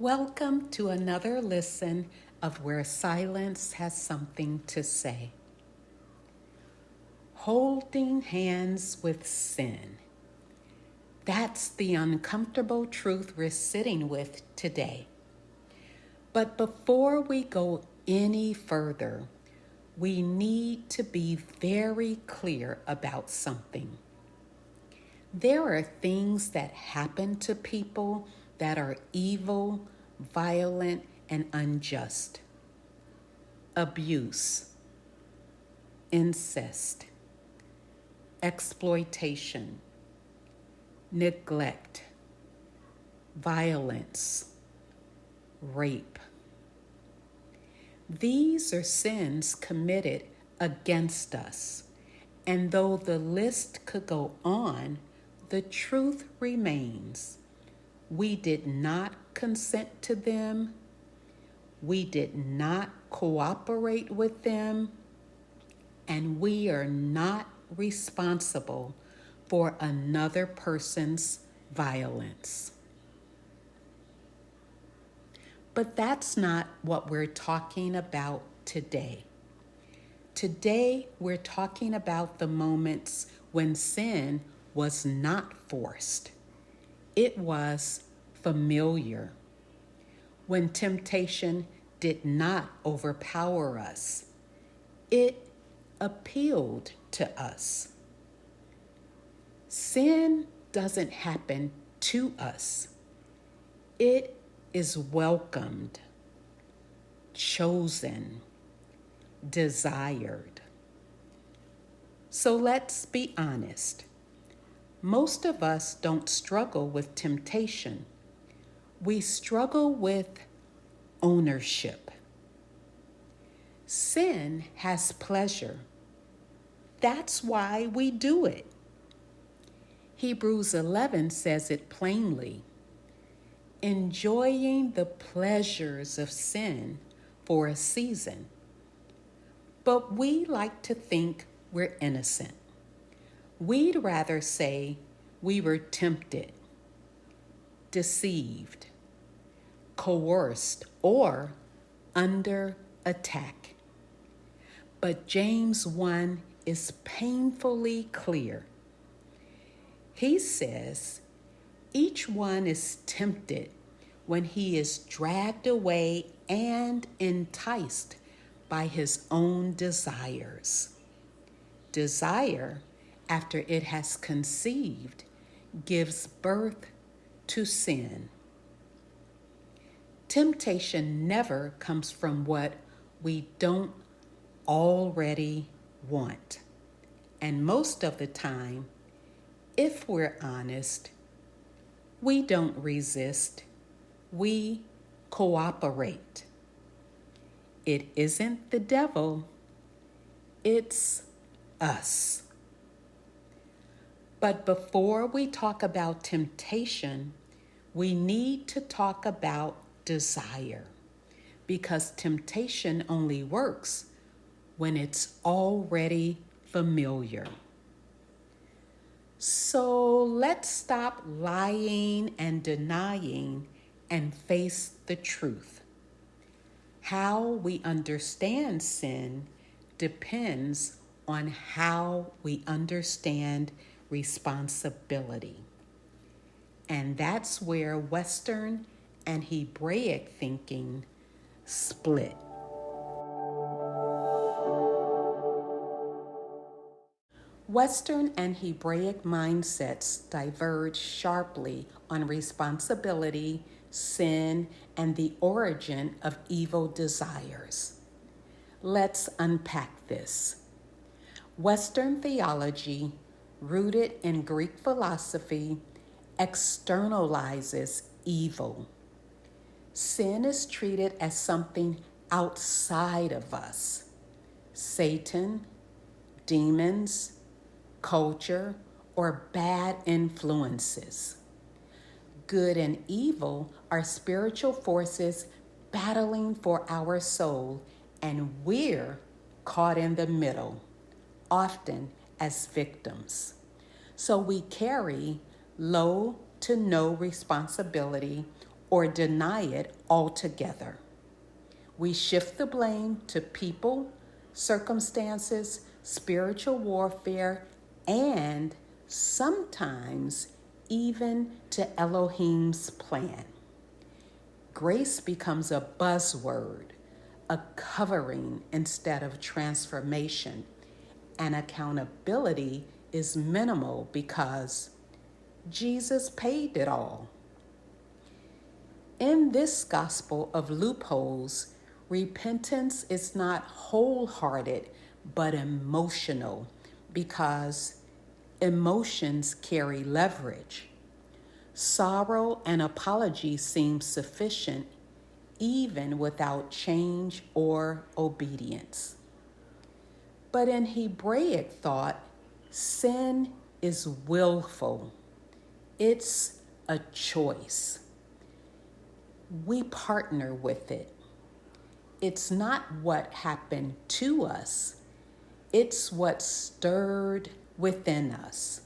Welcome to another listen of Where Silence Has Something to Say. Holding hands with sin. That's the uncomfortable truth we're sitting with today. But before we go any further, we need to be very clear about something. There are things that happen to people that are evil, violent, and unjust. Abuse, incest, exploitation, neglect, violence, rape. These are sins committed against us, and though the list could go on, the truth remains. We did not consent to them. We did not cooperate with them. And we are not responsible for another person's violence. But that's not what we're talking about today. Today, we're talking about the moments when sin was not forced. It was familiar. When temptation did not overpower us, it appealed to us. Sin doesn't happen to us. It is welcomed, chosen, desired. So let's be honest. Most of us don't struggle with temptation. We struggle with ownership. Sin has pleasure. That's why we do it. Hebrews 11 says it plainly. Enjoying the pleasures of sin for a season. But we like to think we're innocent. We'd rather say we were tempted, deceived, coerced, or under attack. But James 1 is painfully clear. He says, each one is tempted when he is dragged away and enticed by his own desires. Desire, after it has conceived, gives birth to sin. Temptation never comes from what we don't already want. And most of the time, if we're honest, we don't resist, we cooperate. It isn't the devil, it's us. But before we talk about temptation, we need to talk about desire, because temptation only works when it's already familiar. So let's stop lying and denying and face the truth. How we understand sin depends on how we understand responsibility. And that's where Western and Hebraic thinking split. Western and Hebraic mindsets diverge sharply on responsibility, sin, and the origin of evil desires. Let's unpack this. Western theology, rooted in Greek philosophy, externalizes evil. Sin is treated as something outside of us. Satan, demons, culture, or bad influences. Good and evil are spiritual forces battling for our soul, and we're caught in the middle, often as victims. So we carry low to no responsibility or deny it altogether. We shift the blame to people, circumstances, spiritual warfare, and sometimes even to Elohim's plan. Grace becomes a buzzword, a covering instead of transformation, and accountability is minimal because Jesus paid it all. In this gospel of loopholes, repentance is not wholehearted but emotional because emotions carry leverage. Sorrow and apology seem sufficient even without change or obedience. But in Hebraic thought, sin is willful. It's a choice. We partner with it. It's not what happened to us. It's what stirred within us.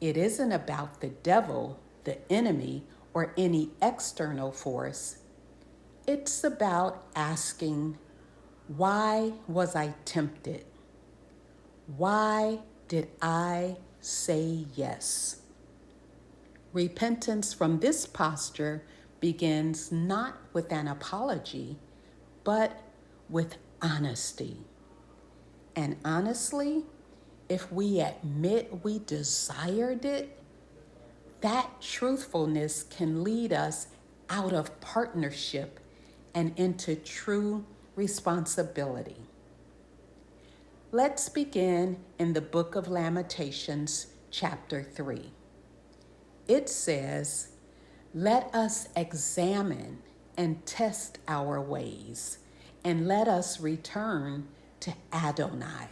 It isn't about the devil, the enemy, or any external force. It's about asking, why was I tempted? Why did I say yes? Repentance from this posture begins not with an apology, but with honesty. And honestly, if we admit we desired it, that truthfulness can lead us out of partnership and into true responsibility. Let's begin in the book of Lamentations, chapter 3. It says, "Let us examine and test our ways, and let us return to Adonai."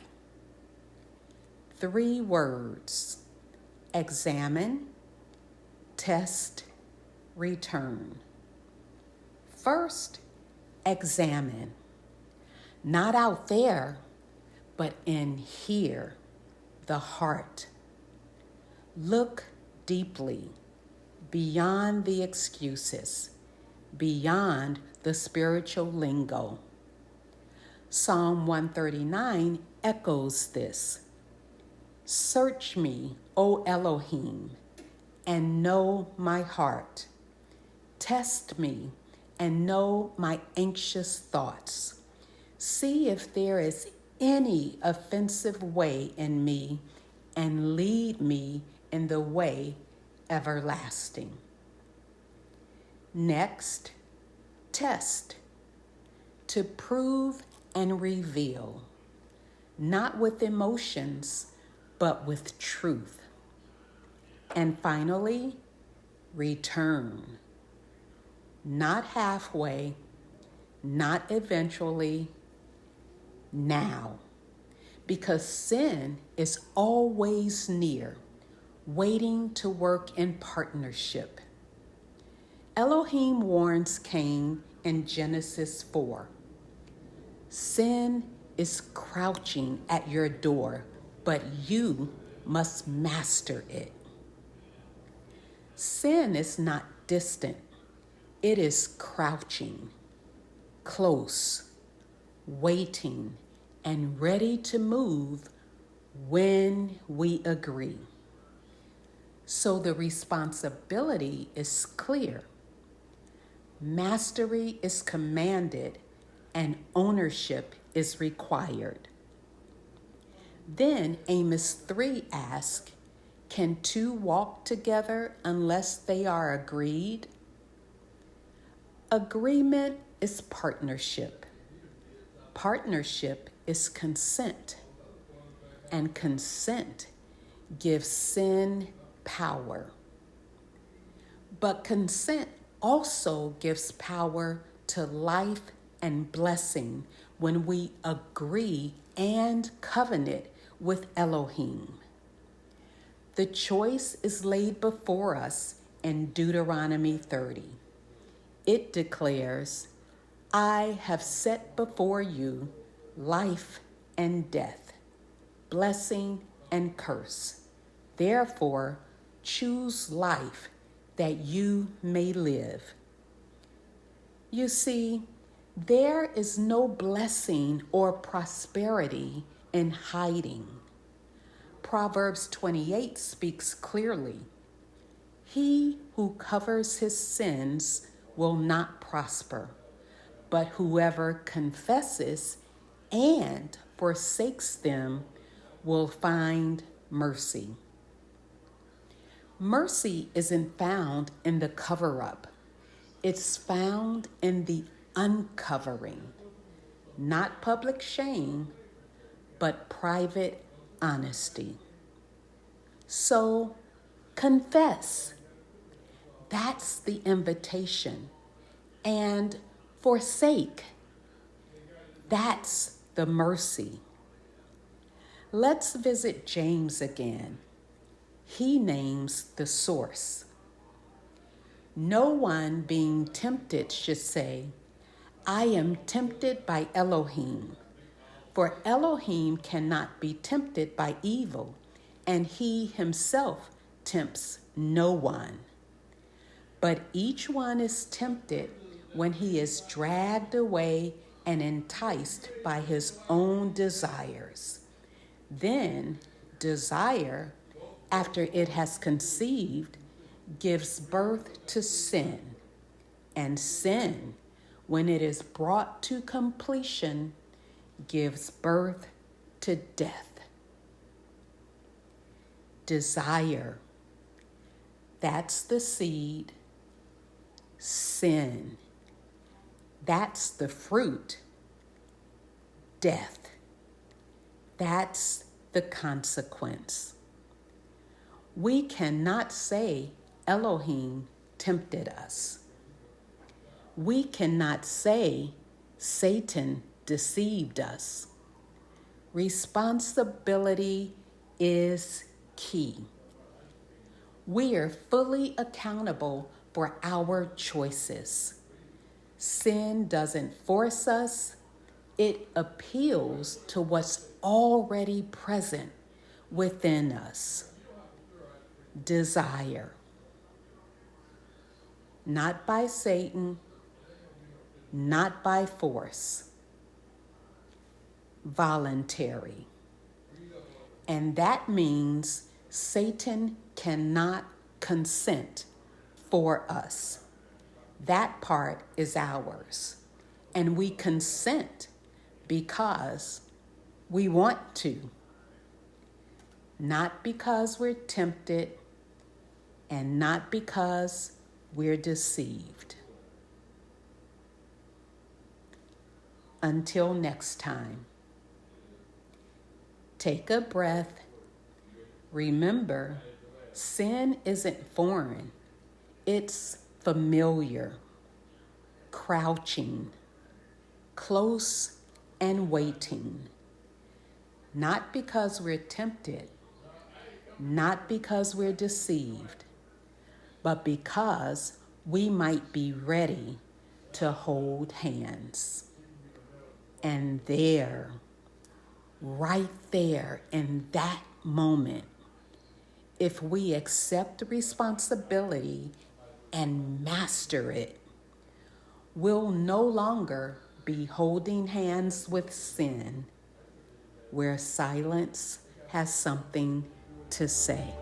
3 words: examine, test, return. First, examine. Not out there, but in here, the heart. Look deeply, beyond the excuses, beyond the spiritual lingo. Psalm 139 echoes this. "Search me, O Elohim, and know my heart. Test me and know my anxious thoughts. See if there is any offensive way in me, and lead me in the way everlasting." Next, test. To prove and reveal, not with emotions, but with truth. And finally, return. Not halfway, not eventually, now. Because sin is always near, waiting to work in partnership. Elohim warns Cain in Genesis 4. "Sin is crouching at your door, but you must master it." Sin is not distant. It is crouching, close, waiting, and ready to move when we agree. So the responsibility is clear. Mastery is commanded and ownership is required. Then Amos 3 asks, "Can 2 walk together unless they are agreed?" Agreement is partnership. Partnership is consent. And consent gives sin power. But consent also gives power to life and blessing when we agree and covenant with Elohim. The choice is laid before us in Deuteronomy 30. It declares, "I have set before you life and death, blessing and curse. Therefore, choose life that you may live, You see, there is no blessing or prosperity in hiding. Proverbs 28 speaks clearly. He who covers his sins will not prosper, but whoever confesses and forsakes them will find mercy. Mercy isn't found in the cover-up. It's found in the uncovering, not public shame, but private honesty. So confess. That's the invitation. And forsake. That's the mercy. Let's visit James again. He names the source. No one being tempted should say, I am tempted by Elohim. For Elohim cannot be tempted by evil, and he himself tempts no one. But each one is tempted when he is dragged away and enticed by his own desires. Then desire, after it has conceived, gives birth to sin. And sin, when it is brought to completion, gives birth to death. Desire, that's the seed. Sin, that's the fruit. Death, that's the consequence. We cannot say Elohim tempted us. We cannot say Satan deceived us. Responsibility is key. We are fully accountable for our choices. Sin doesn't force us. It appeals to what's already present within us. Desire. Not by Satan, not by force. Voluntary. And that means Satan cannot consent for us. That part is ours. And we consent because we want to. Not because we're tempted and not because we're deceived. Until next time, take a breath. Remember, sin isn't foreign. It's familiar, crouching, close and waiting. Not because we're tempted, not because we're deceived, but because we might be ready to hold hands. And there, right there in that moment, if we accept responsibility and master it, we'll no longer be holding hands with sin, where silence has something to say.